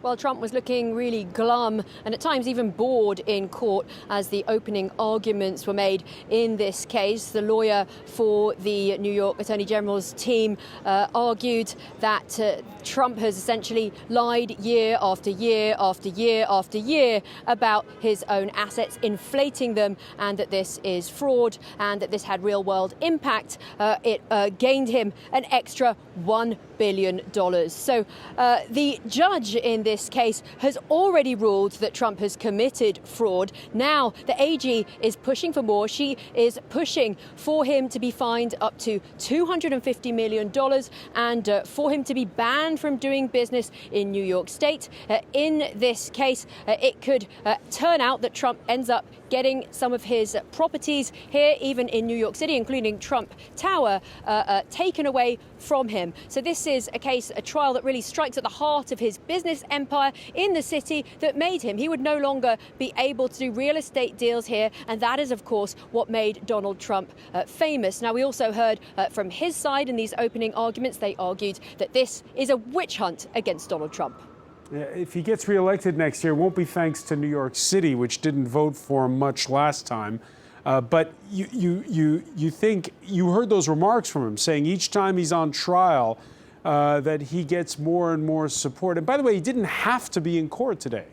Well, Trump was looking really glum and at times even bored in court as the opening arguments were made in this case. The lawyer for the New York Attorney General's team argued that Trump has essentially lied year after year after year after year about his own assets, inflating them, and that this is fraud and that this had real world impact. It gained him an extra $1 billion. So the judge in this case has already ruled that Trump has committed fraud. Now the AG is pushing for more. She is pushing for him to be fined up to $250 million and for him to be banned from doing business in New York State. In this case, it could turn out that Trump ends up getting some of his properties here, even in New York City, including Trump Tower, taken away from him. So this is a trial that really strikes at the heart of his business empire in the city that made him. He would no longer be able to do real estate deals here, and that is, of course, what made Donald Trump famous. Now, we also heard from his side in these opening arguments. They argued that this is a witch hunt against Donald Trump. Yeah, if he gets reelected next year, it won't be thanks to New York City, which didn't vote for him much last time. But you think you heard those remarks from him saying each time he's on trial that he gets more and more support. And by the way, he didn't have to be in court today.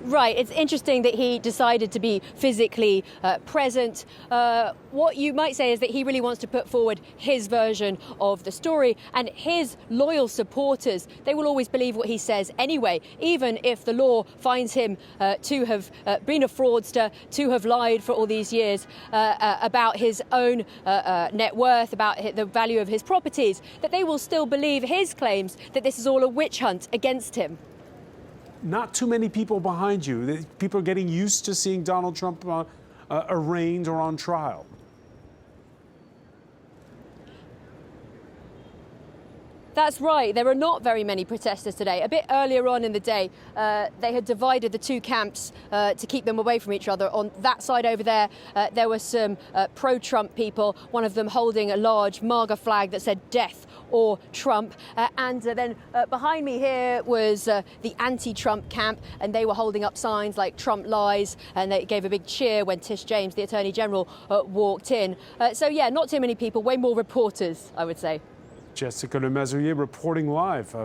Right. It's interesting that he decided to be physically present. What you might say is that he really wants to put forward his version of the story, and his loyal supporters, they will always believe what he says anyway, even if the law finds him to have been a fraudster, to have lied for all these years about his own net worth, about the value of his properties, that they will still believe his claims that this is all a witch hunt against him. Not too many people behind you. People are getting used to seeing Donald Trump arraigned or on trial. That's right. There are not very many protesters today. A bit earlier on in the day, they had divided the two camps to keep them away from each other. On that side over there, there were some pro-Trump people, one of them holding a large MAGA flag that said death or Trump. And then behind me here was the anti-Trump camp, and they were holding up signs like Trump lies, and they gave a big cheer when Tish James, the Attorney General, walked in. So yeah, not too many people, way more reporters, I would say. Jessica Le Masurier reporting live.